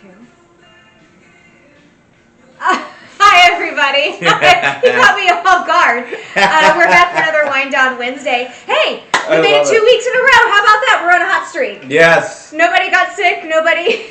2. Hi, everybody. You caught me off guard. We're back for another Wind Down Wednesday. Hey, we made it 2 weeks in a row. How about that? We're on a hot streak. Yes. Nobody got sick. Nobody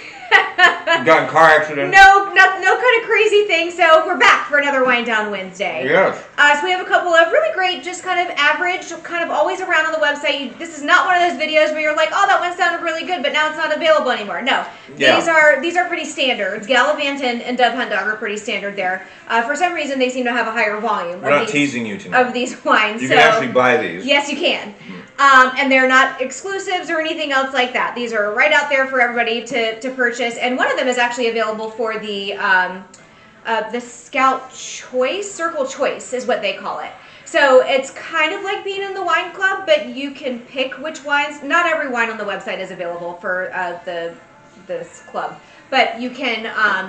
got in car accident. No kind of crazy thing. So we're back for another Wind Down Wednesday. Yes. So we have a couple of really great, just kind of average, kind of always around on the website. This is not one of those videos where you're like, oh, that one sounded really good, but now it's not available anymore. No, yeah. These are pretty standard. Gallivant and Dove Hunt Dog are pretty standard there. For some reason, they seem to have a higher volume. We're not teasing you tonight. Of these wines. You can actually buy these. Yes, you can. And they're not exclusives or anything else like that. These are right out there for everybody to purchase. And one of them is actually available for the Scout Choice, Circle Choice is what they call it. So it's kind of like being in the wine club, but you can pick which wines. Not every wine on the website is available for this club, but you can,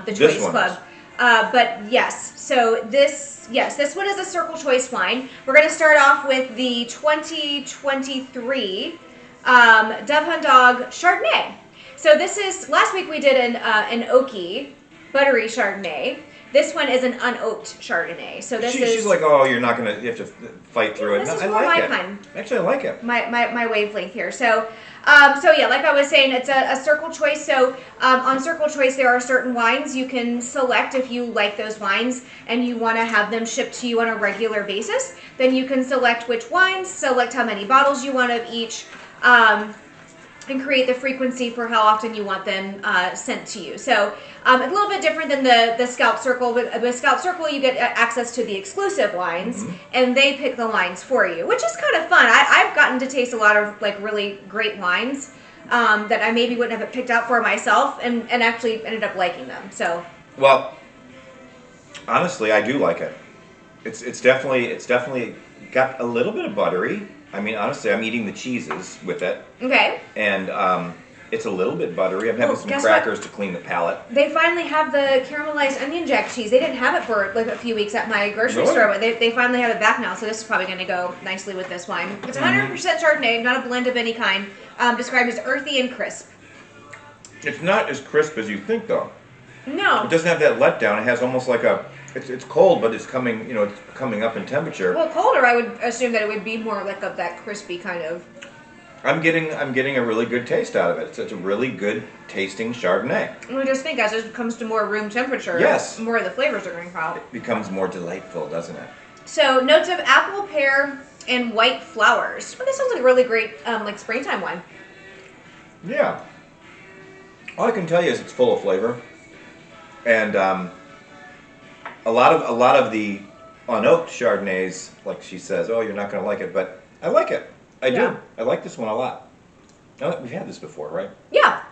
the Choice Club. But yes, so this one is a Circle Choice wine. We're going to start off with the 2023 Dove Hunt Dog Chardonnay. So this is, last week we did an oaky, buttery Chardonnay. This one is an unoaked Chardonnay. So this she's like, oh, you're not going to, you have to fight through it. This no, is I more like my it. kind. Actually, I like it. My wavelength here. So yeah, like I was saying, it's a Circle Choice. So on Circle Choice, there are certain wines you can select if you like those wines and you want to have them shipped to you on a regular basis. Then you can select which wines, select how many bottles you want of each, and create the frequency for how often you want them sent to you. So a little bit different than the Scout Circle. With Scout Circle, you get access to the exclusive wines, and they pick the wines for you, which is kind of fun. I've gotten to taste a lot of like really great wines that I maybe wouldn't have picked out for myself, and actually ended up liking them. So, well, honestly, I do like it. It's definitely got a little bit of buttery. I mean, honestly, I'm eating the cheeses with it. Okay. And it's a little bit buttery. I'm having some crackers to clean the palate. They finally have the caramelized onion jack cheese. They didn't have it for like a few weeks at my grocery store, but they finally have it back now. So this is probably going to go nicely with this wine. It's 100% Chardonnay, not a blend of any kind. Described as earthy and crisp. It's not as crisp as you think, though. No. It doesn't have that letdown. It has almost like a... It's cold, but it's coming, it's coming up in temperature. Well, colder, I would assume that it would be more like of that crispy kind of. I'm getting a really good taste out of it. It's a really good tasting Chardonnay. I just think as it comes to more room temperature, yes, more of the flavors are going to come out. It becomes more delightful, doesn't it? So notes of apple, pear, and white flowers. Well, this sounds like a really great like springtime wine. Yeah. All I can tell you is it's full of flavor, and a lot of the unoaked Chardonnays, like she says, oh, you're not going to like it, but I like it. I do. I like this one a lot. We've had this before, right? Yeah.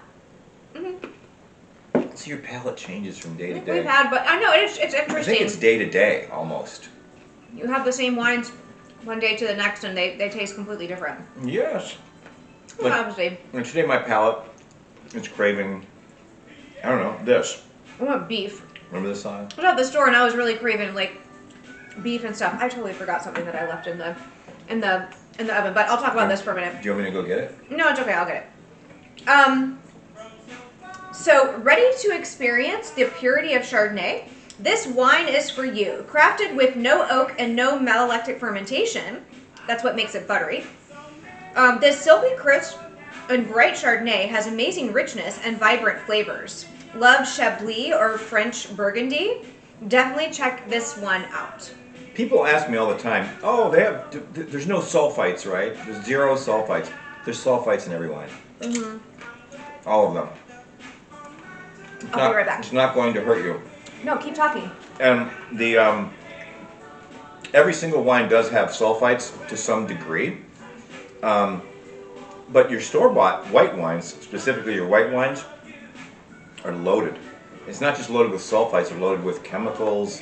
So your palate changes from day to day. We've had, but I know it's interesting. I think it's day to day almost. You have the same wines one day to the next, and they taste completely different. Yes. Obviously. And today my palate is craving, I don't know, this. I want beef. Remember this song? I was at the store and I was really craving like beef and stuff. I totally forgot something that I left in the oven, but I'll talk about this for a minute. Do you want me to go get it? No, it's okay. I'll get it. So ready to experience the purity of Chardonnay? This wine is for you. Crafted with no oak and no malolactic fermentation. That's what makes it buttery. This silky crisp and bright Chardonnay has amazing richness and vibrant flavors. Love Chablis or French Burgundy? Definitely check this one out. People ask me all the time, oh, there's no sulfites, right? There's 0 sulfites. There's sulfites in every wine. All of them. I'll be right back. It's not going to hurt you. No, keep talking. And the every single wine does have sulfites to some degree. But your store-bought white wines, specifically your white wines, are loaded. It's not just loaded with sulfites, they're loaded with chemicals,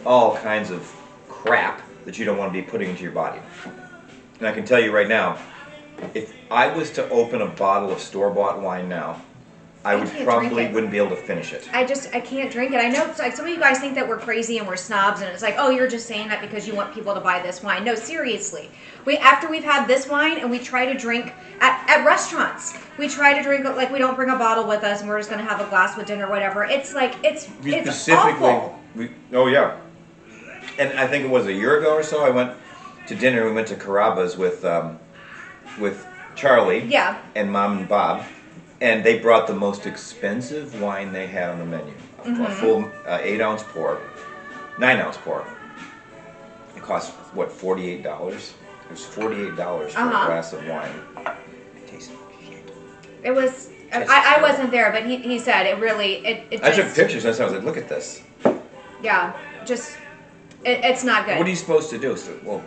all kinds of crap that you don't want to be putting into your body. And I can tell you right now, if I was to open a bottle of store-bought wine now, I would can't probably drink it. wouldn't be able to finish it. I can't drink it. I know it's like some of you guys think that we're crazy and we're snobs, and it's like, oh, you're just saying that because you want people to buy this wine. No, seriously. After we've had this wine and we try to drink at restaurants, we try to drink like we don't bring a bottle with us and we're just gonna have a glass with dinner or whatever. It's like it's awful. Oh yeah. And I think it was a year ago or so. I went to dinner. We went to Carrabba's with Charlie. Yeah. And Mom and Bob. And they brought the most expensive wine they had on the menu. A full 8-ounce pour, 9-ounce pour. It cost, what, $48? It was $48 for a glass of wine. It tasted shit. It was, I wasn't there, but he said it really, I took pictures and I was like, look at this. Yeah, just, it's not good. What are you supposed to do? So, well,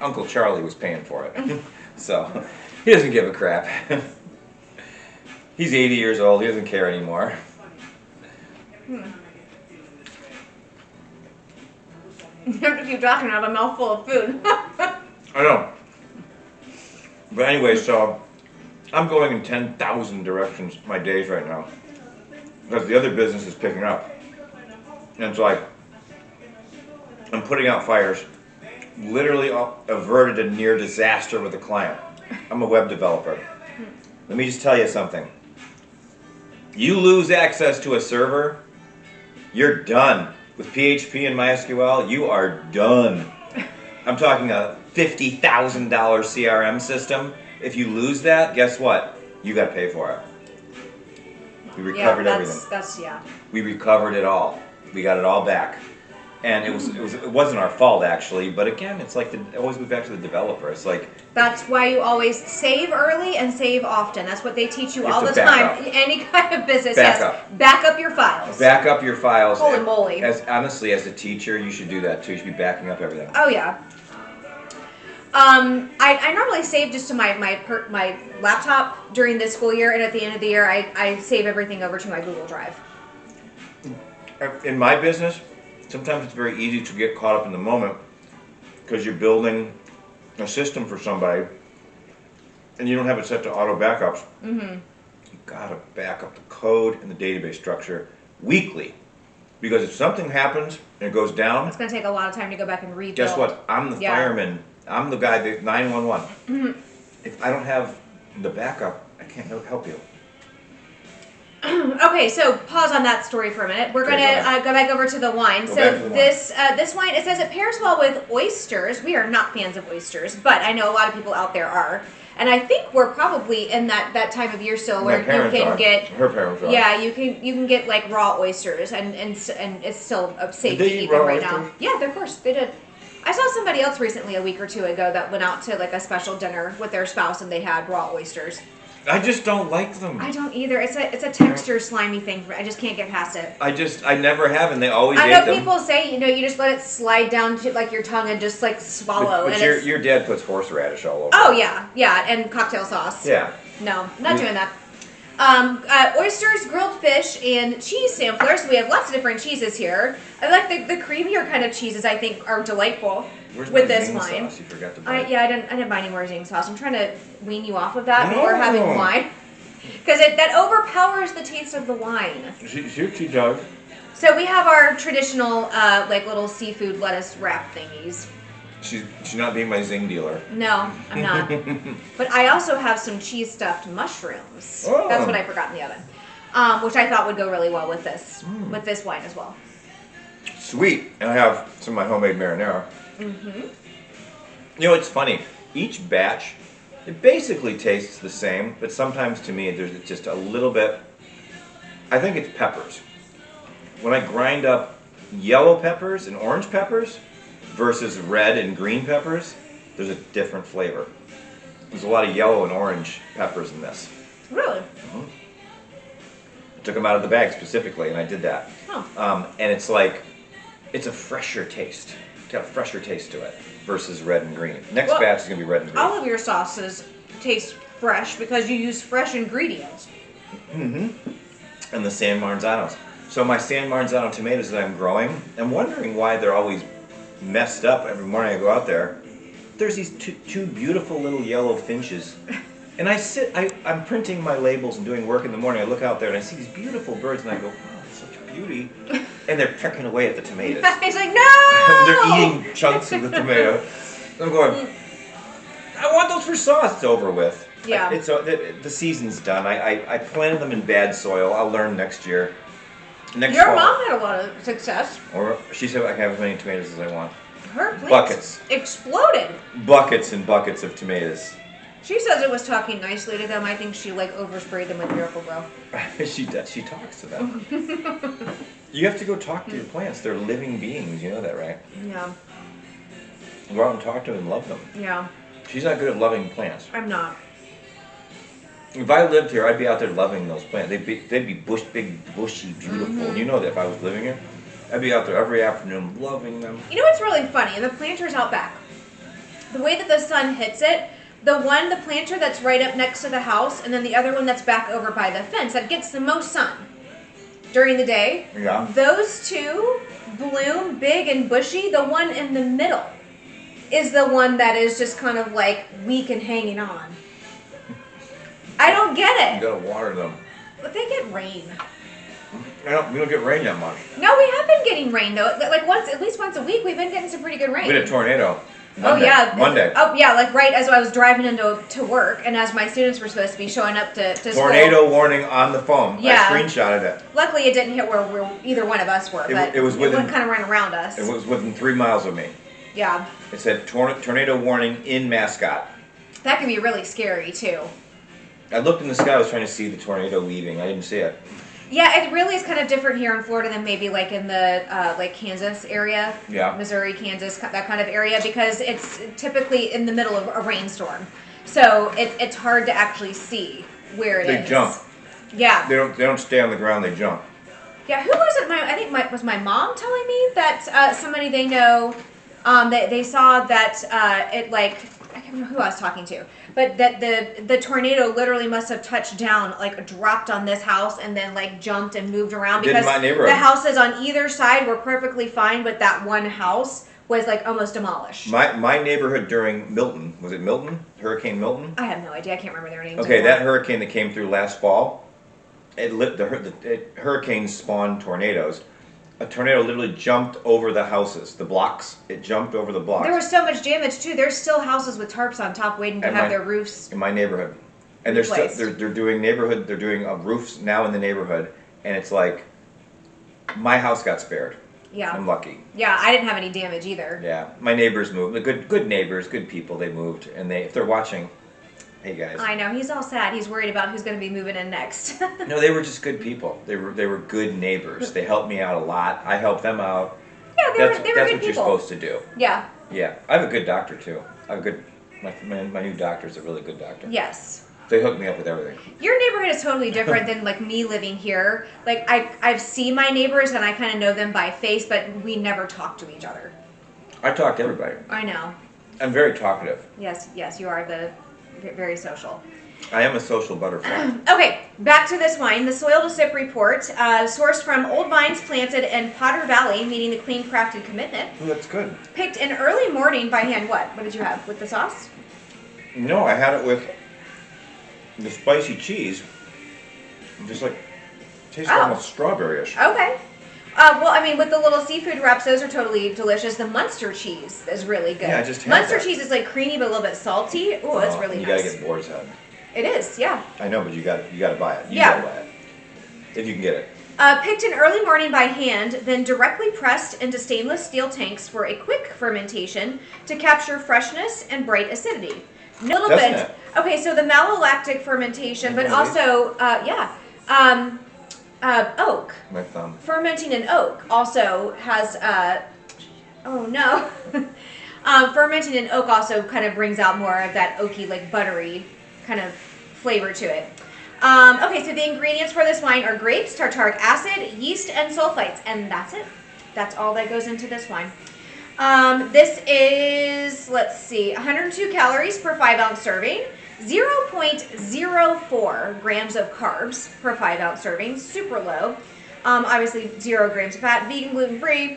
Uncle Charlie was paying for it. So, he doesn't give a crap. He's 80 years old. He doesn't care anymore. You have to keep talking out of a mouthful of food. I know. But anyway, so I'm going in 10,000 directions my days right now. Because the other business is picking up. And it's like, I'm putting out fires. Literally averted a near disaster with a client. I'm a web developer. Let me just tell you something. You lose access to a server, you're done. With PHP and MySQL, you are done. I'm talking a $50,000 CRM system. If you lose that, guess what? You got to pay for it. We recovered everything. We recovered it all. We got it all back. And it wasn't our fault actually, but again, it's like always move back to the developer. It's like that's why you always save early and save often. That's what they teach you all the time. Any kind of business, back up your files. Back up your files. Holy moly! Honestly, as a teacher, you should do that too. You should be backing up everything. Oh yeah. I normally save just to my laptop during the school year, and at the end of the year, I save everything over to my Google Drive. In my business, sometimes it's very easy to get caught up in the moment because you're building a system for somebody and you don't have it set to auto backups. You gotta back up the code and the database structure weekly, because if something happens and it goes down, it's gonna take a lot of time to go back and rebuild. Guess what? I'm the fireman. I'm the guy that 911. If I don't have the backup, I can't help you. Okay, so pause on that story for a minute. We're gonna go back over to the wine. This wine, it says it pairs well with oysters. We are not fans of oysters, but I know a lot of people out there are, and I think we're probably in that time of year still where you can get. Her parents are. Yeah, you can get like raw oysters, and it's still safe to eat them right now. Yeah, of course they did. I saw somebody else recently a week or two ago that went out to like a special dinner with their spouse and they had raw oysters. I just don't like them. I don't either. It's a texture slimy thing. I just can't get past it. I never have, and they always ate them. I know people say, you just let it slide down to like your tongue and just like swallow. But your dad puts horseradish all over. Oh yeah, and cocktail sauce. Yeah. No, not doing that. Oysters, grilled fish, and cheese samplers. We have lots of different cheeses here. I like the creamier kind of cheeses. I think are delightful. Where's with my this zing wine. Sauce? You forgot to buy. I didn't buy any more zing sauce. I'm trying to wean you off of that before having wine, because that overpowers the taste of the wine. She does. So we have our traditional like little seafood lettuce wrap thingies. She's not being my zing dealer. No, I'm not. But I also have some cheese stuffed mushrooms. Oh. That's what I forgot in the oven, which I thought would go really well with this wine as well. Sweet, and I have some of my homemade marinara. You know, it's funny. Each batch, it basically tastes the same, but sometimes to me there's just a little bit. I think it's peppers. When I grind up yellow peppers and orange peppers versus red and green peppers, there's a different flavor. There's a lot of yellow and orange peppers in this. Really? I took them out of the bag specifically, and I did that. Oh. And it's like, it's a fresher taste. It's got a fresher taste to it versus red and green. Next batch is going to be red and green. All of your sauces taste fresh because you use fresh ingredients. And the San Marzanos. So my San Marzano tomatoes that I'm growing, I'm wondering why they're always messed up every morning I go out there. There's these two beautiful little yellow finches And I'm printing my labels and doing work in the morning. I look out there and I see these beautiful birds and I go, wow, such beauty. And they're pecking away at the tomatoes. He's like, no! They're eating chunks of the tomato. I'm going, I want those for sauce. It's over with. Yeah. The season's done. I planted them in bad soil. I'll learn next year. Your mom had a lot of success. Or she said I can have as many tomatoes as I want. Her plants Buckets. exploded. Buckets and buckets of tomatoes. She says it was talking nicely to them. I think she oversprayed them with Miracle Grow. She does. She talks to them. You have to go talk to your plants. They're living beings. You know that, right? Yeah. Go out and talk to them and love them. Yeah. She's not good at loving plants. I'm not. If I lived here, I'd be out there loving those plants. They'd be big, bushy, beautiful. Mm-hmm. You know that if I was living here, I'd be out there every afternoon loving them. You know what's really funny? The planters out back. The way that the sun hits it, the planter that's right up next to the house, and then the other one that's back over by the fence, that gets the most sun during the day. Yeah. Those two bloom big and bushy. The one in the middle is the one that is just kind of like weak and hanging on. I don't get it. You gotta water them. But they get rain. We don't get rain that much. No, we have been getting rain though. Like at least once a week, we've been getting some pretty good rain. We had a tornado. Monday. Oh yeah, Monday. Oh yeah, like right as I was driving to work, and as my students were supposed to be showing up to Tornado school. warning on the phone. Yeah. I screenshotted it. Luckily, it didn't hit where either one of us were, but it was within, went kind of right around us. It was within 3 miles of me. Yeah. It said tornado warning in Mascot. That can be really scary too. I looked in the sky. I was trying to see the tornado weaving. I didn't see it. Yeah, it really is kind of different here in Florida than maybe like in the like Kansas area, Yeah. Missouri, Kansas, that kind of area, because it's typically in the middle of a rainstorm, so it's hard to actually see where it is. They jump. Yeah. They don't stay on the ground. They jump. Yeah. Who was it? I think was my mom telling me that somebody they know, they saw that it like. I can't remember who I was talking to, but that the tornado literally must have touched down, like dropped on this house and then like jumped and moved around, because my neighborhood. the houses on either side were perfectly fine, but that one house was like almost demolished. My neighborhood during Milton, was it Milton? Hurricane Milton? I have no idea. I can't remember their names. Okay, anymore. that hurricane that came through last fall, hurricanes spawned tornadoes. A tornado literally jumped over the houses, the blocks. It jumped over the blocks. There was so much damage too. There's still houses with tarps on top waiting to have their roofs in my neighborhood, and they're doing roofs now in the neighborhood, and it's like my house got spared. Yeah, I'm lucky. Yeah, I didn't have any damage either. Yeah, my neighbors moved. The good neighbors, good people. They moved, and if they're watching, hey guys. I know, he's all sad. He's worried about who's going to be moving in next. No, they were just good people. They were good neighbors. They helped me out a lot. I helped them out. Yeah, they were That's good what people. you're supposed to do. Yeah. Yeah, I have a good doctor too. I have a good. My new doctor's a really good doctor. Yes. They hooked me up with everything. Your neighborhood is totally different than like me living here. Like I've seen my neighbors and I kind of know them by face, but we never talk to each other. I talk to everybody. I know. I'm very talkative. Yes, you are very social. I am a social butterfly. Okay, back to this wine. The Soil to Sip report, sourced from old vines planted in Potter Valley, meeting the clean crafted commitment. Ooh, that's good. Picked in early morning by hand. What did you have with the sauce? No, I had it with the spicy cheese. Just like tastes almost strawberry-ish. Okay. Well, I mean, with the little seafood wraps, those are totally delicious. The Munster cheese is really good. Yeah, I just had Munster that. cheese is like creamy but a little bit salty. Ooh, that's really you nice. gotta get Boar's Head. It is, yeah. I know, but you gotta buy it. You Yeah. gotta buy it. If you can get it. Picked in early morning by hand, then directly pressed into stainless steel tanks for a quick fermentation to capture freshness and bright acidity. Doesn't it? Okay, so the malolactic fermentation, but Really? also, oak. My thumb. Fermenting in oak also has, fermenting in oak also kind of brings out more of that oaky, like buttery kind of flavor to it. Okay, so the ingredients for this wine are grapes, tartaric acid, yeast, and sulfites, and that's it. That's all that goes into this wine. This is, 102 calories per 5-ounce serving, 0.04 grams of carbs per 5-ounce serving, super low. Obviously 0 grams of fat, vegan, gluten-free,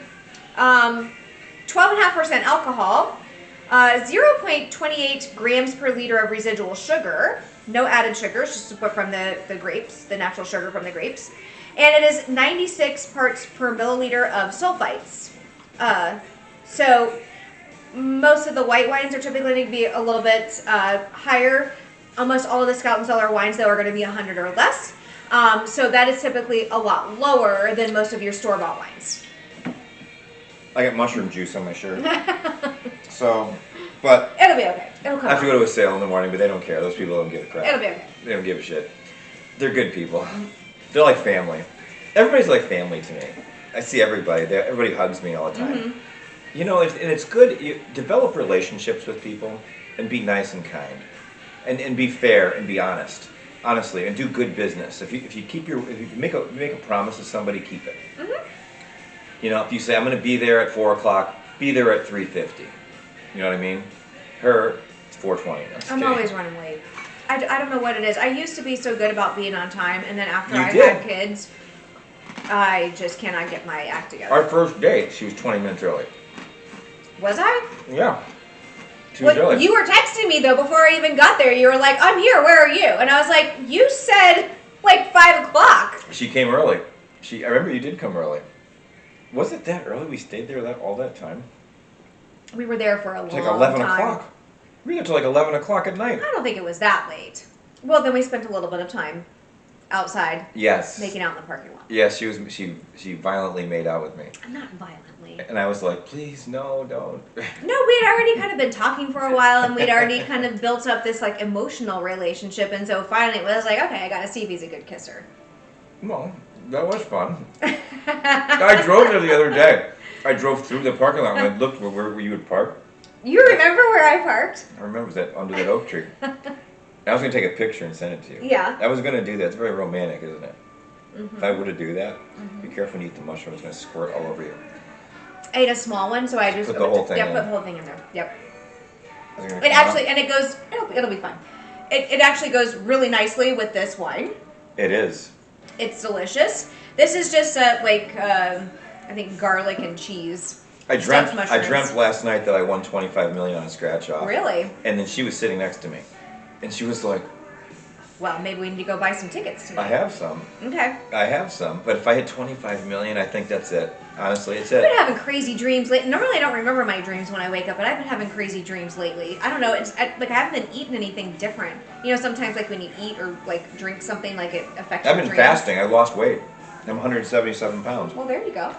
12.5% alcohol, 0.28 grams per liter of residual sugar, No added sugars, just from the grapes, the natural sugar from the grapes. And it is 96 parts per milliliter of sulfites. So most of the white wines are typically going to be a little bit higher. Almost all of the Scout and Cellar wines, though, are going to be 100 or less. So that is typically a lot lower than most of your store-bought wines. I got mushroom juice on my shirt. So, but It'll be okay. It'll come I have to out. go to a sale in the morning, but they don't care. Those people don't give a crap. It'll be okay. They don't give a shit. They're good people. They're like family. Everybody's like family to me. I see everybody. Everybody hugs me all the time. Mm-hmm. You know, and it's good. You develop relationships with people and be nice and kind, and be fair and be honest, honestly, and do good business. If you make a promise to somebody, keep it. Mm-hmm. You know, if you say I'm going to be there at 4:00, be there at 3:50. You know what I mean? It's 4:20. I'm always running late. I don't know what it is. I used to be so good about being on time, and then after You I did. had kids, I just cannot get my act together. Our first date, she was 20 minutes early. Was I? Yeah. She was Well, early. you were texting me though before I even got there. You were like, "I'm here. Where are you?" And I was like, "You said like 5 o'clock." She came early. I remember you did come early. Was it that early? We stayed there all that time? We were there for a It's long like 11 time. o'clock. We got to like 11 o'clock at night. I don't think it was that late. Well, then we spent a little bit of time outside Yes. making out in the parking lot. Yes, she violently made out with me. Not violently. And I was like, please, no, don't. No, we had already kind of been talking for a while, and we'd already kind of built up this like emotional relationship, and so finally it was like, okay, I gotta see if he's a good kisser. Well, that was fun. I drove there the other day. I drove through the parking lot and I looked where you would park. You remember where I parked? I remember it was under that oak tree. I was going to take a picture and send it to you. Yeah. I was going to do that. It's very romantic, isn't it? Mm-hmm. If I were to do that, be careful when you eat the mushroom. It's going to squirt all over you. I ate a small one, so I just Put the whole thing in. put the whole thing in there. Yep. Is it gonna It come actually, out? and it goes. It'll be fun. It actually goes really nicely with this wine. It is. It's delicious. This is just I think garlic and cheese. I Stuffed dreamt mushrooms. last night that I won $25 million on a scratch off. Really? And then she was sitting next to me. And she was like, Well, maybe we need to go buy some tickets tonight. I have some. Okay. I have some. But if I hit $25 million, I think that's it. Honestly, it's I've it. been having crazy dreams lately. Normally, I don't remember my dreams when I wake up, but I've been having crazy dreams lately. I don't know. I haven't been eating anything different. You know, sometimes like when you eat or like drink something, like it affects I've your been dreams. fasting. I lost weight. I'm 177 pounds. Well, there you go.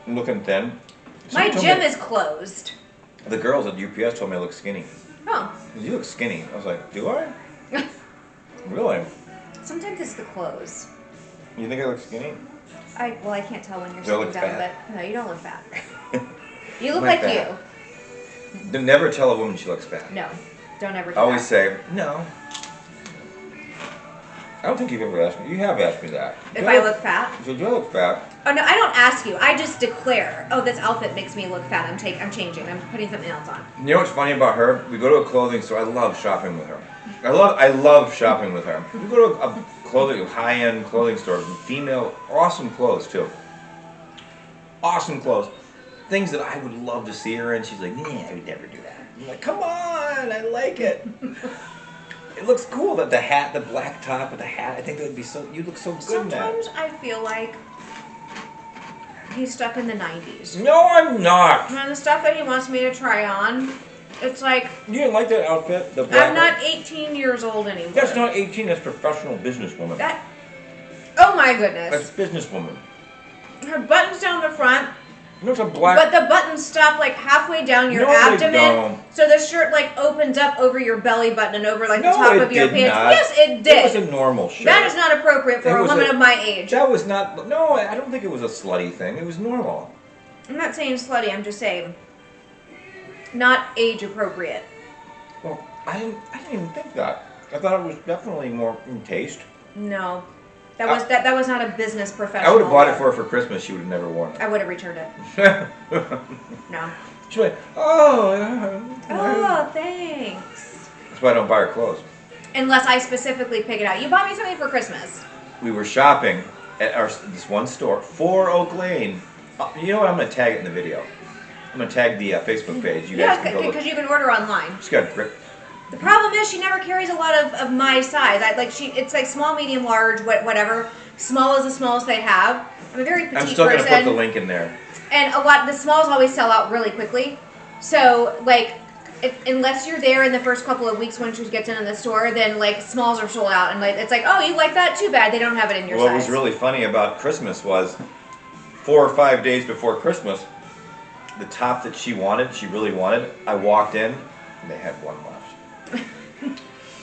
I'm looking thin. My Someone told gym me- is closed. The girls at UPS told me I look skinny. Oh. You look skinny. I was like, do I? Really? Sometimes it's the clothes. You think I look skinny? I can't tell when you're Do I sitting look down, fat? but no, you don't look fat. You look Am I like fat? you. Never tell a woman she looks fat. No, don't ever do I always that. say, no. I don't think you've ever asked me. You have asked me that. If I look fat? So do I look fat? Oh no, I don't ask you. I just declare. Oh, this outfit makes me look fat. I'm changing. I'm putting something else on. You know what's funny about her? We go to a clothing store. I love shopping with her. I love shopping with her. We go to a high-end clothing store, female, awesome clothes too. Awesome clothes. Things that I would love to see her in. She's like, nah, I would never do that. I'm like, come on, I like it. It looks cool. That the hat, the black top with the hat. I think that would be so. You look so good in that. Sometimes I feel like he's stuck in the 90s. No, I'm not. And the stuff that he wants me to try on, it's like You didn't like that outfit? The black I'm not 18 years old anymore. That's not 18. That's professional businesswoman. That. Oh my That's goodness. businesswoman. Her buttons down the front, You know, it's a black. but the buttons stop like halfway down your No, they abdomen. don't. So the shirt like opens up over your belly button and over like No, the top it of your did pants. not. Yes, it It did. was a normal shirt. That is not appropriate for It a was woman a- of my age. That was not. No, I don't think it was a slutty thing. It was normal. I'm not saying slutty, I'm just saying not age appropriate. Well, I didn't even think that. I thought it was definitely more in taste. No. That was not a business professional. I would have bought it for her for Christmas. She would have never worn I would have returned it. it. No. She went, oh, yeah. Oh, thanks. That's why I don't buy her clothes. Unless I specifically pick it out. You bought me something for Christmas. We were shopping at this one store, 4 Oak Lane. You know what? I'm going to tag it in the video. I'm going to tag the Facebook page. You guys can go look. because you can order online. She's got The problem is she never carries a lot of my size. It's like small, medium, large, whatever. Small is the smallest they have. I'm a very petite I'm still person. gonna put the link in there. And the smalls always sell out really quickly. So like, unless you're there in the first couple of weeks when she gets into the store, then like smalls are sold out, and like it's like, oh, you like that? Too bad they don't have it in your size. What was really funny about Christmas was 4 or 5 days before Christmas, the top that she really wanted, I walked in and they had one left.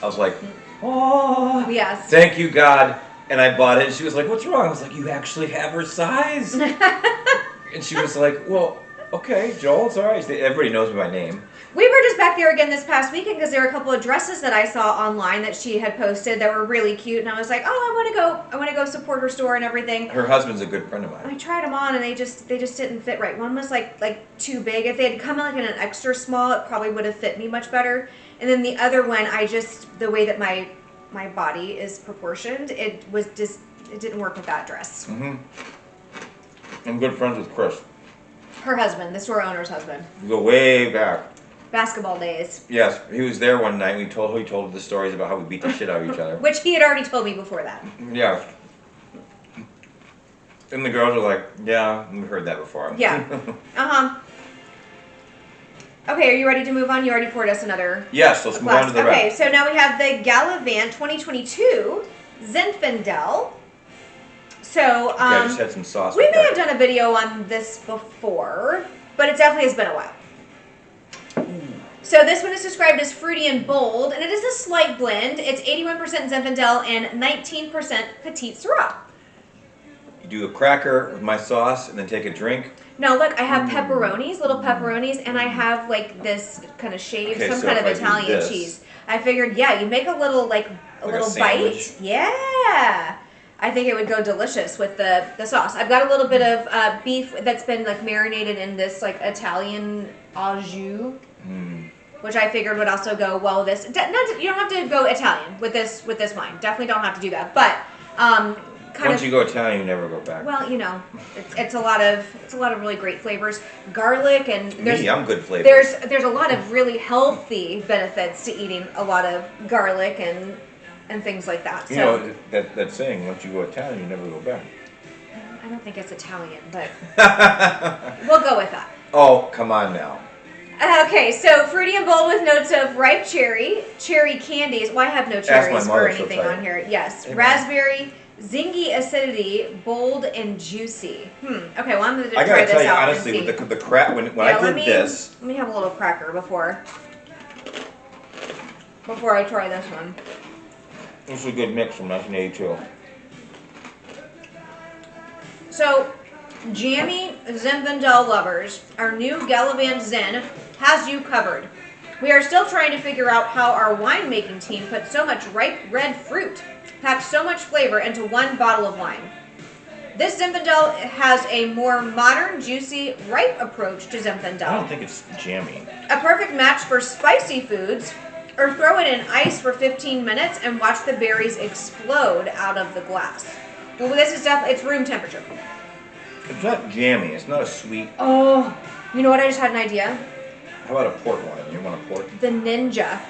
I was like, oh, yes, thank you God. And I bought it, and she was like, what's wrong? I was like, you actually have her size. And she was like, well, okay, Joel, it's all right. Everybody knows me by name. We were just back there again this past weekend because there were a couple of dresses that I saw online that she had posted that were really cute, and I was like, oh, I want to go support her store and everything. Her husband's a good friend of mine. I tried them on, and they just didn't fit right. One was like too big. If they had come like in an extra small, it probably would have fit me much better. And then the other one, the way that my body is proportioned, it didn't work with that dress. Mm-hmm. I'm good friends with Chris. Her husband, the store owner's husband. We go way back. Basketball days. Yes, he was there one night. He told the stories about how we beat the shit out of each other. Which he had already told me before that. Yeah. And the girls were like, yeah, we heard that before. Yeah. Uh-huh. Okay, are you ready to move on? You already poured us another Yes, let's move on to the rest. Okay, so now we have the Gallivant 2022 Zinfandel. So, I just had some sauce. We may have done a video on this before, but it definitely has been a while. So this one is described as fruity and bold, and it is a slight blend. It's 81% Zinfandel and 19% Petite Syrah. You do a cracker with my sauce and then take a drink. No, look, I have pepperonis, little pepperonis, and I have like this kind of shaved, some kind of Italian cheese. I figured, yeah, you make a little little bite. Yeah. I think it would go delicious with the sauce. I've got a little bit of beef that's been like marinated in this like Italian au jus, which I figured would also go well with this. You don't have to go Italian with this wine. Definitely don't have to do that. But once you go Italian, you never go back. Well, it's a lot of really great flavors. Garlic and I'm good flavors. There's a lot of really healthy benefits to eating a lot of garlic and things like that. So, you know that saying, once you go Italian, you never go back. I don't think it's Italian, but we'll go with that. Oh, come on now. Okay, so fruity and bold with notes of ripe cherry candies. Well, I have no cherries or anything on here. Yes, raspberry, zingy acidity, bold and juicy. Okay, well, I'm going to try this out. I gotta tell you honestly, with the crack when I did this. Let me have a little cracker before I try this one. This is a good mix from 1982. So, jammy Zinfandel lovers, our new Gallivant Zen has you covered. We are still trying to figure out how our winemaking team put so much ripe red fruit, packed so much flavor into one bottle of wine. This Zinfandel has a more modern, juicy, ripe approach to Zinfandel. I don't think it's jammy. A perfect match for spicy foods, or throw it in ice for 15 minutes and watch the berries explode out of the glass. Well, this is definitely, it's room temperature. It's not jammy. It's not a sweet. Oh, you know what? I just had an idea. How about a port wine? You want a port? The Ninja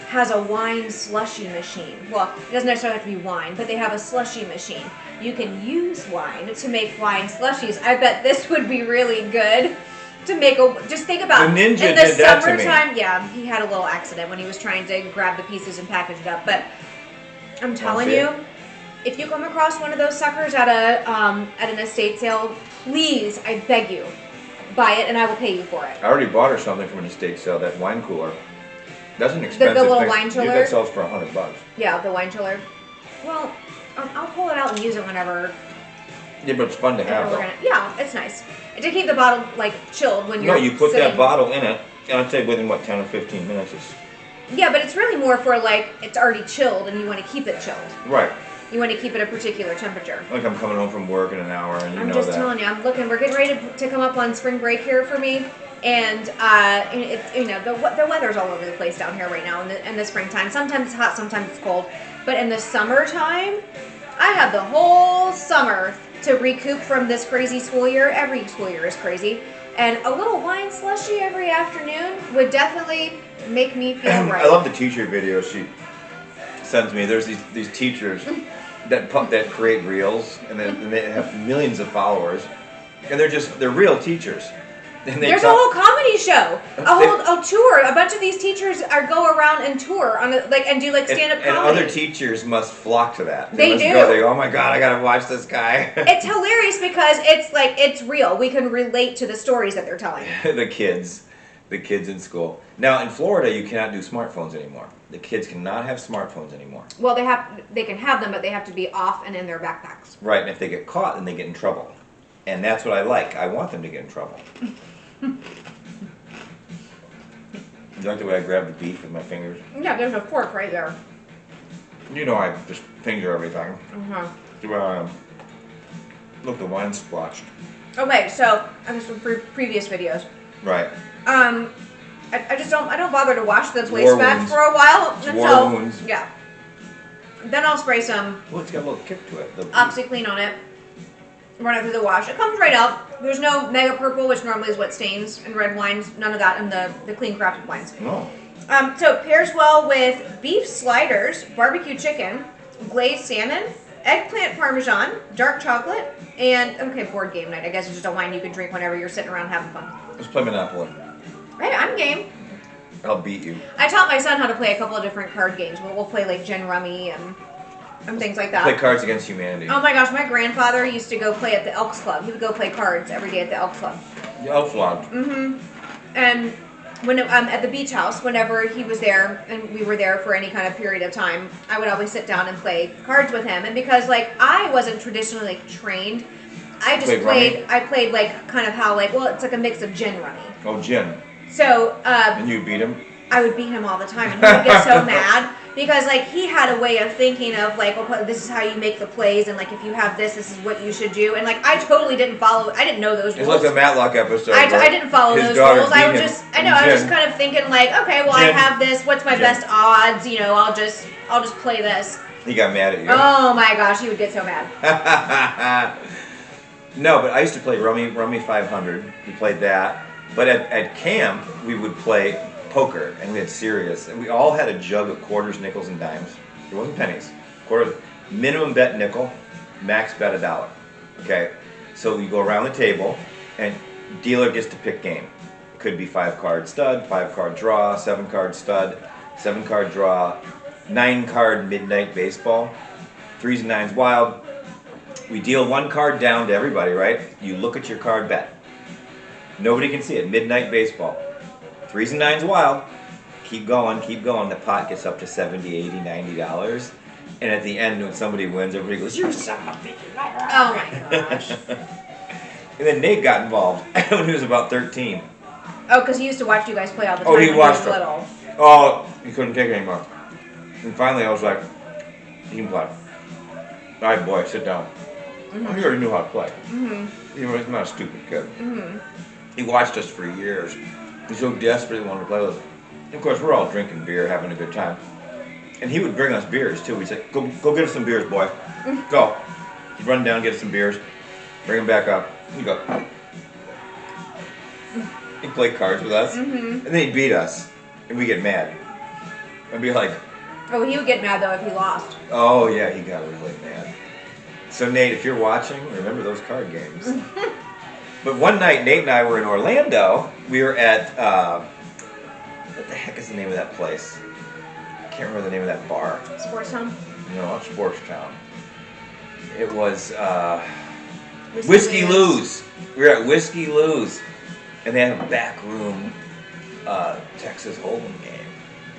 has a wine slushy machine. Well, it doesn't necessarily have to be wine, but they have a slushy machine. You can use wine to make wine slushies. I bet this would be really good to make just think about the Ninja in the did that summertime. To me. Yeah, he had a little accident when he was trying to grab the pieces and package it up. But I'm telling you, if you come across one of those suckers at an estate sale, please, I beg you, buy it and I will pay you for it. I already bought her something from an estate sale. That wine cooler. That's an expensive the little thing. wine chiller. That sells for $100. Yeah, the wine chiller. Well, I'll pull it out and use it whenever. Yeah, but it's fun to have. Yeah, it's nice to keep the bottle like chilled when you're. No, you put that bottle in it, and I'd say within 10 or 15 minutes. Yeah, but it's really more for like it's already chilled and you want to keep it chilled. Right. You want to keep it a particular temperature. Like I'm coming home from work in an hour, and I'm just telling you, we're getting ready to come up on spring break here for me, and the weather's all over the place down here right now in the springtime. Sometimes it's hot, sometimes it's cold, but in the summertime, I have the whole summer to recoup from this crazy school year. Every school year is crazy, And a little wine slushy every afternoon would definitely make me feel right. I love the teacher videos she sends me. There's these teachers that create reels, and they have millions of followers, and they're real teachers. And there's a whole comedy show, a tour. A bunch of these teachers go around and tour on and do stand-up comedy. And other teachers must flock to that. They do. They go, oh my god, I gotta watch this guy. It's hilarious because it's real. We can relate to the stories that they're telling. the kids in school. Now in Florida, you cannot do smartphones anymore. The kids cannot have smartphones anymore. Well, they can have them, but they have to be off and in their backpacks. Right, and if they get caught, then they get in trouble. And that's what I like. I want them to get in trouble. You like the way I grab the beef with my fingers? Yeah, there's a fork right there. You know I just finger everything. Uh-huh. Look, the wine splotched. Okay, so I have some previous videos. Right. I don't bother to wash the placemat for a while War wounds. Yeah. Then I'll spray some. Well, it's got a little kick to it. OxyClean on it. Run it through the wash. It comes right out. There's no mega purple, which normally is what stains in red wines. None of that in the clean crafted wines. No. So it pairs well with beef sliders, barbecue chicken, glazed salmon, eggplant parmesan, dark chocolate, and board game night. I guess it's just a wine you can drink whenever you're sitting around having fun. Let's play Monopoly. Hey, I'm game. I'll beat you. I taught my son how to play a couple of different card games. We'll play like Gin Rummy and things like that. Play Cards Against Humanity. Oh my gosh, my grandfather used to go play at the Elks Club. He would go play cards every day at the Elks Club. The Elks Lodge. Mm-hmm. And when at the beach house, whenever he was there and we were there for any kind of period of time, I would always sit down and play cards with him. And because I wasn't traditionally trained, I played like kind of how it's like a mix of gin rummy. Oh, gin. So and you beat him? I would beat him all the time, and he would get so mad because he had a way of thinking of this is how you make the plays, and if you have this is what you should do, and I totally didn't follow. I didn't know those rules. It's like the Matlock episode. I didn't follow those rules. I was just kind of thinking okay, well I have this. What's my best odds? I'll just play this. He got mad at you. Oh my gosh, he would get so mad. No, but I used to play Rummy 500. We played that. But at camp, we would play poker, and we had serious. And we all had a jug of quarters, nickels, and dimes. It wasn't pennies. Quarters. Minimum bet nickel, max bet $1. Okay? So you go around the table, and dealer gets to pick game. It could be 5-card stud, 5-card draw, 7-card stud, 7-card draw, 9-card midnight baseball, 3s and 9s wild. We deal 1 card down to everybody, right? You look at your card, bet. Nobody can see it. Midnight baseball. 3s and 9s wild. Keep going. The pot gets up to $70, $80, $90. And at the end, when somebody wins, everybody goes, "You son of a bitch." Oh my gosh. And then Nate got involved when he was about 13. Oh, because he used to watch you guys play all the time when he was little. Oh, he couldn't take it anymore. And finally I was like, "You can play." "All right, boy, sit down." Mm-hmm. He already knew how to play. Mm-hmm. He was not a stupid kid. Mm-hmm. He watched us for years. He so desperately wanted to play with us. And of course, we're all drinking beer, having a good time. And he would bring us beers, too. He'd say, go get us some beers, boy. Go. He'd run down, get us some beers, bring them back up. He'd go. He'd play cards with us. And then he'd beat us. And we'd get mad. I'd be like... Oh, he would get mad, though, if he lost. Oh, yeah, he got really mad. So, Nate, if you're watching, remember those card games. But one night, Nate and I were in Orlando. We were at, what the heck is the name of that place? I can't remember the name of that bar. Sports Town? No, Sports Town. It was, Whiskey Lou's. We were at Whiskey Lou's. And they had a back room, Texas Hold'em game.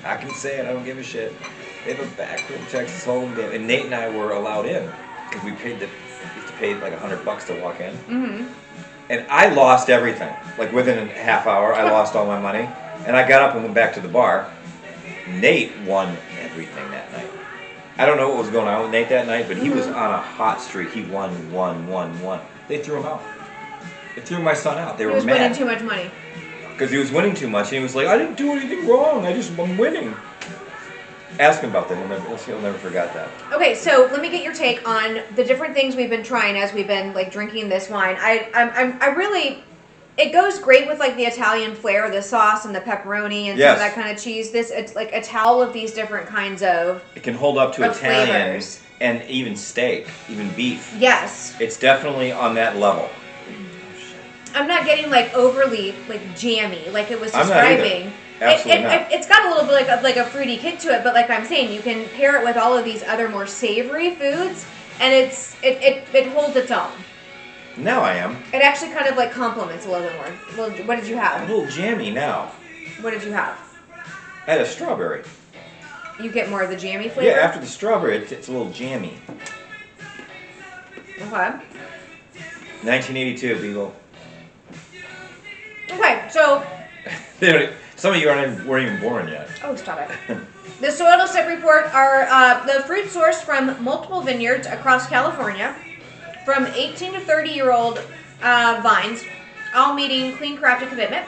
I can say it, I don't give a shit. They have a back room Texas Hold'em game. And Nate and I were allowed in. Because we used to pay like $100 to walk in. Mm-hmm. And I lost everything. Like within a half hour, I lost all my money. And I got up and went back to the bar. Nate won everything that night. I don't know what was going on with Nate that night, but he was on a hot streak. He won. They threw him out. They threw my son out. They were mad. He was winning too much money. Because he was winning too much, and he was like, "I didn't do anything wrong. I'm winning." Ask him about that. He'll never forget that. Okay, so let me get your take on the different things we've been trying as we've been drinking this wine. I really It goes great with like the Italian flair, the sauce and the pepperoni and some of that kind of cheese. It's like all of these different kinds of. It can hold up to Italian flavors. And even steak, even beef. Yes. It's definitely on that level. I'm not getting like overly like jammy like it was describing. I'm not either. Absolutely not. It's got a little bit like a fruity kick to it, but like I'm saying, you can pair it with all of these other more savory foods, and it holds its own. Now I am. It actually kind of like complements a little bit more. Well, what did you have? A little jammy now. What did you have? I had a strawberry. You get more of the jammy flavor? Yeah, after the strawberry, it's a little jammy. Okay. 1982, Beagle. Okay, so... Some of you weren't even born yet. Oh, stop it. The Soil to Sip report are the fruit sourced from multiple vineyards across California, from 18 to 30-year-old vines, all meeting clean crafted commitment.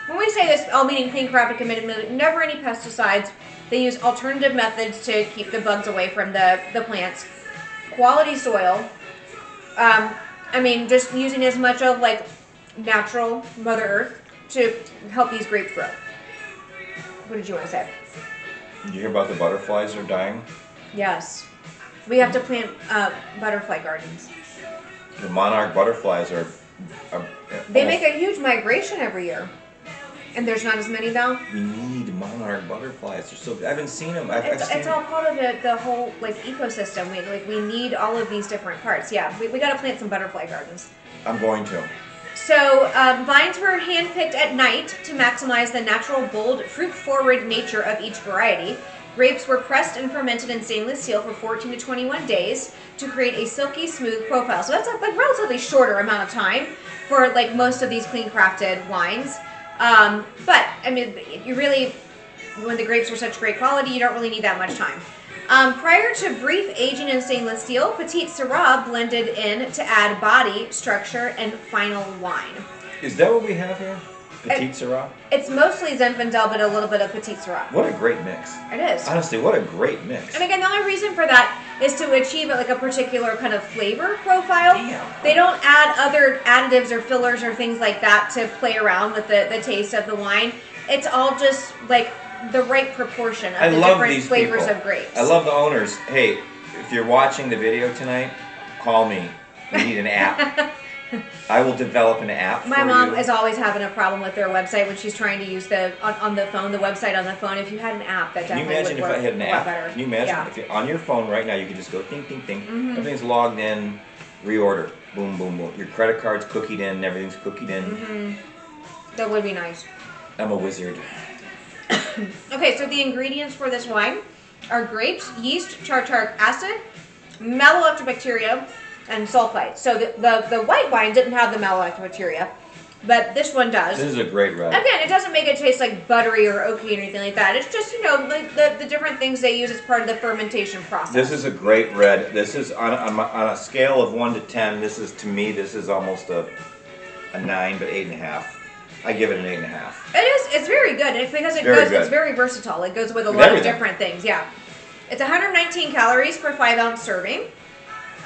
When we say this, all meeting clean crafted commitment, never any pesticides. They use alternative methods to keep the bugs away from the plants. Quality soil. I mean, just using as much of like natural Mother Earth to help these grapes grow. What did you want to say? Did you hear about the butterflies are dying? Yes. We have to plant butterfly gardens. The monarch butterflies are they make a huge migration every year. And there's not as many now? We need monarch butterflies. They're so, I haven't seen them. It's all part of the whole like ecosystem. We need all of these different parts. Yeah, we got to plant some butterfly gardens. I'm going to. So vines were handpicked at night to maximize the natural, bold, fruit-forward nature of each variety. Grapes were pressed and fermented in stainless steel for 14 to 21 days to create a silky, smooth profile. So that's a like relatively shorter amount of time for like most of these clean crafted wines. But I mean, you really, when the grapes were such great quality, you don't really need that much time. Prior to brief aging in stainless steel, Petite Syrah blended in to add body, structure, and final wine. Is that what we have here? Petite Syrah? It's mostly Zinfandel, but a little bit of Petite Syrah. What a great mix. It is. Honestly, what a great mix. And again, the only reason for that is to achieve like a particular kind of flavor profile. Damn. They don't add other additives or fillers or things like that to play around with the taste of the wine. It's all just like the right proportion of the different flavors of grapes. I love the owners. Hey, if you're watching the video tonight, call me. We need an app. I will develop an app for My mom you. is always having a problem with their website when she's trying to use on the phone, the website on the phone. If you had an app, that Can you definitely imagine would if work I had an a lot app? better. Can you imagine Yeah. if you're on your phone right now, you could just go ding, ding, ding. Mm-hmm. Everything's logged in, reorder, boom, boom, boom. Your credit card's cookied in, everything's cookied in. Mm-hmm. That would be nice. I'm a wizard. Okay, so the ingredients for this wine are grapes, yeast, tartaric acid, malolactobacteria, and sulfite. So the white wine didn't have the malolactobacteria, but this one does. This is a great red. Again, it doesn't make it taste like buttery or oaky or anything like that. It's just, like the different things they use as part of the fermentation process. This is a great red. This is on a scale of 1 to 10. This is, to me, this is almost a 9, but 8.5. I give it an 8.5. It is. It's very good. It's because it's very versatile. It goes with a lot of different things. Yeah. It's 119 calories per 5-ounce serving.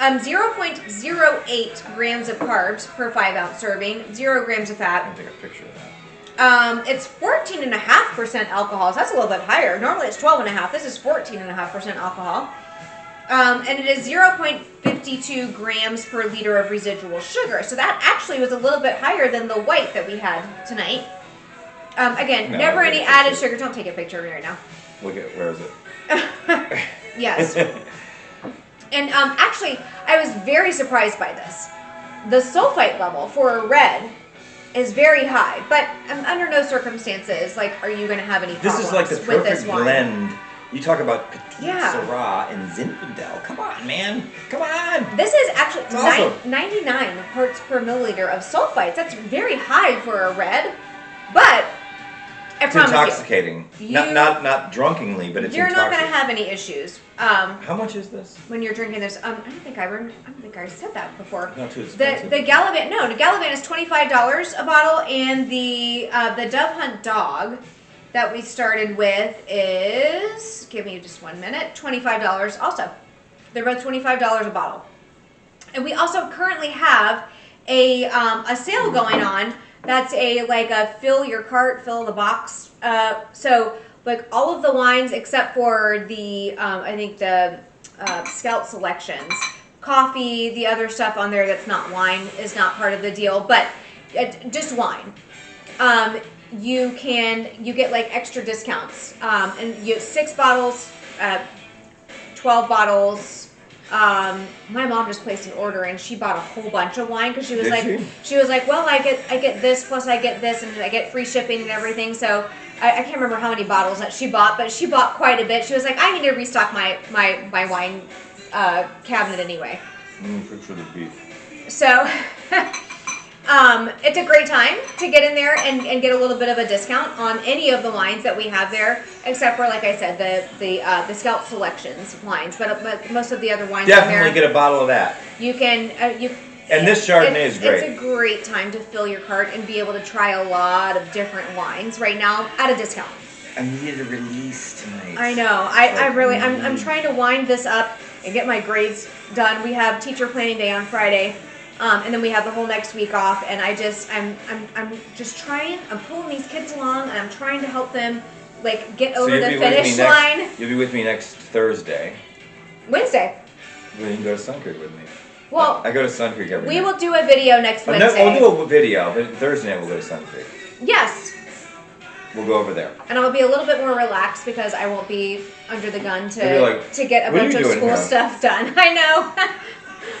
0.08 grams of carbs per 5-ounce serving. 0 grams of fat. I'll take a picture of that. It's 14.5% alcohol. So that's a little bit higher. Normally it's 12.5. This is 14.5% alcohol. And it is 0.52 grams per liter of residual sugar. So that actually was a little bit higher than the white that we had tonight. Again, never any added sugar. Don't take a picture of me right now. Look at, where is it? Yes. And actually, I was very surprised by this. The sulfite level for a red is very high, but under no circumstances are you going to have any problems This is like the with this perfect wine. blend. You talk about Petite Syrah and Zinfandel. Come on, man. Come on. This is actually awesome. 99 parts per milliliter of sulfites. That's very high for a red, but I promise intoxicating. Not drunkenly, but it's you're not going to intoxicating. have any issues. How much is this? When you're drinking this, I don't think I said that before. Not too expensive. The Gallivant, no, the Gallivant is $25 a bottle, and the Dove Hunt Dog that we started with is, give me just 1 minute, $25 also. They're both $25 a bottle. And we also currently have a sale going on That's a fill your cart, fill the box. So like all of the wines except for the I think the Scout selections, coffee, the other stuff on there that's not wine is not part of the deal, but just wine. You get like extra discounts, and you have 6 bottles, 12 bottles. My mom just placed an order and she bought a whole bunch of wine because she was she was like, well, I get this plus I get this and I get free shipping and everything. So I can't remember how many bottles that she bought, but she bought quite a bit. She was like, I need to restock my wine cabinet anyway. Picture the beef. So it's a great time to get in there and get a little bit of a discount on any of the wines that we have there, except for, like I said, the Scout Selections wines. But most of the other wines definitely in there, get a bottle of that. you can And this Chardonnay is great. It's a great time to fill your cart and be able to try a lot of different wines right now at a discount. I needed a release tonight. I know. I'm trying to wind this up and get my grades done. We have teacher planning day on Friday. And then we have the whole next week off, and I'm just trying. I'm pulling these kids along, and I'm trying to help them like get over the finish line. You'll be with me next Thursday. Wednesday. Well, you can go to Sun Creek with me. Well, I go to Sun Creek every night. We will do a video next Wednesday. We'll do a video, but Thursday night we'll go to Sun Creek. Yes. We'll go over there. And I'll be a little bit more relaxed because I won't be under the gun to get a bunch of school stuff done. I know.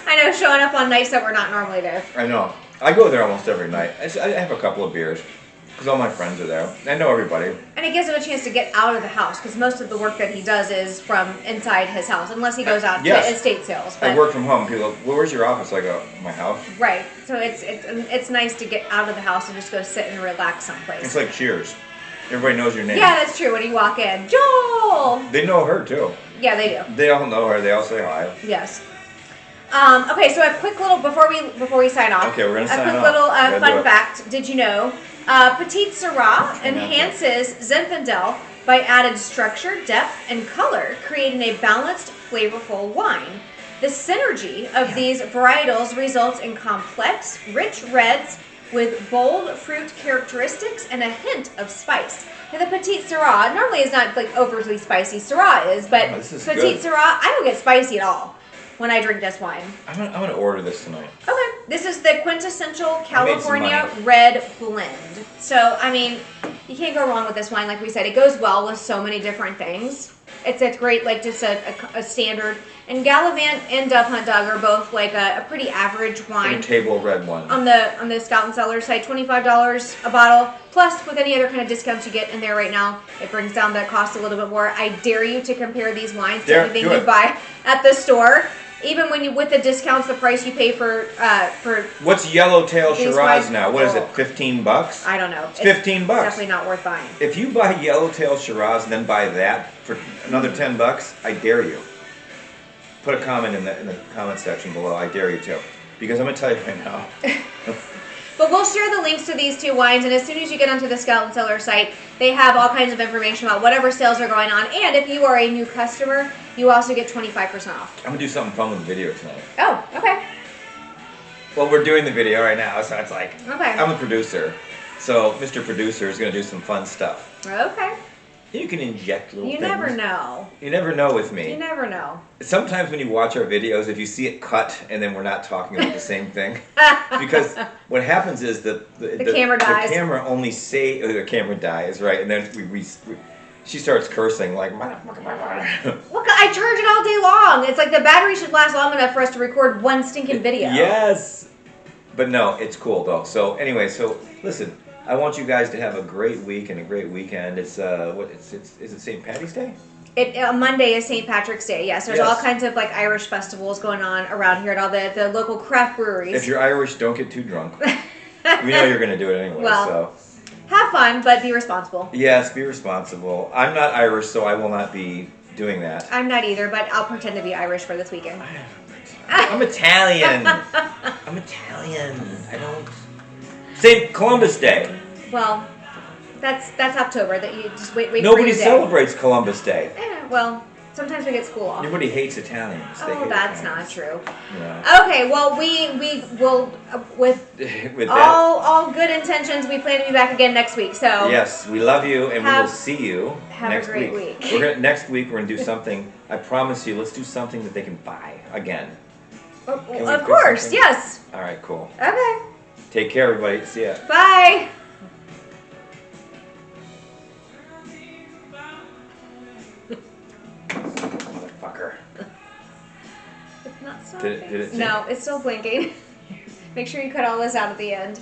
I know, showing up on nights that we're not normally there. I know. I go there almost every night. I have a couple of beers because all my friends are there. I know everybody. And it gives him a chance to get out of the house because most of the work that he does is from inside his house, unless he goes out to estate sales. But I work from home. People go, well, where's your office? I go, my house. Right. So it's nice to get out of the house and just go sit and relax someplace. It's like Cheers. Everybody knows your name. Yeah, that's true. When you walk in, Joel! They know her, too. Yeah, they do. They all know her. They all say hi. Yes. Okay, so a quick little, before we sign off. Okay, we're going to sign off. A quick little fun fact. Did you know Petite Syrah enhances Zinfandel by added structure, depth, and color, creating a balanced, flavorful wine. The synergy of these varietals results in complex, rich reds with bold fruit characteristics and a hint of spice. Now, the Petite Syrah normally is not like overly spicy. Syrah is, but Petite Syrah, I don't get spicy at all when I drink this wine. I'm gonna order this tonight. Okay. This is the quintessential California red blend. So, I mean, you can't go wrong with this wine. Like we said, it goes well with so many different things. It's great, like just a standard. And Gallivant and Dove Hunt Dog are both like a pretty average wine. Like a table red one. On the Scout and Cellar site, $25 a bottle. Plus, with any other kind of discounts you get in there right now, it brings down the cost a little bit more. I dare you to compare these wines to anything you buy at the store. Even when with the discounts, the price you pay for what's Yellowtail Shiraz now? What is it? $15? I don't know. It's $15. It's definitely not worth buying. If you buy Yellowtail Shiraz and then buy that for another $10, I dare you. Put a comment in the comment section below. I dare you to, because I'm gonna tell you right now. But we'll share the links to these 2 wines, and as soon as you get onto the Scout and Cellar site, they have all kinds of information about whatever sales are going on. And if you are a new customer, you also get 25% off. I'm gonna do something fun with the video tonight. Oh, okay. Well, we're doing the video right now, so it's like, okay. I'm the producer. So Mr. Producer is gonna do some fun stuff. Okay. You can inject little things. You never know. You never know with me. You never know. Sometimes when you watch our videos, if you see it cut and then we're not talking about the same thing, because what happens is the camera dies. The camera only the camera dies, right? And then she starts cursing like. Look, I charge it all day long. It's like the battery should last long enough for us to record one stinking video. Yes, but no, it's cool though. So anyway, listen. I want you guys to have a great week and a great weekend. It's is it St. Patty's Day? Monday is St. Patrick's Day. Yes, there's all kinds of like Irish festivals going on around here at all the local craft breweries. If you're Irish, don't get too drunk. We know you're going to do it anyway. Well, have fun, but be responsible. Yes, be responsible. I'm not Irish, so I will not be doing that. I'm not either, but I'll pretend to be Irish for this weekend. I'm Italian. I'm Italian. I don't. St. Columbus Day. Well, that's October. That you just wait. Nobody for your day. celebrates Columbus Day. Well, Sometimes we get school off. Everybody hates Italians. They Oh, hate that's Italians. not true. Yeah. Okay, well, we will with With that, all good intentions. We plan to be back again next week. So yes, we love you, and we will see you next a great week. Next week we're gonna do something. I promise you. Let's do something that they can buy again. Of course, yes. All right, cool. Okay. Take care, everybody. See ya. Bye. Motherfucker. It's not stopping. Did it No, it's still blinking. Make sure you cut all this out at the end.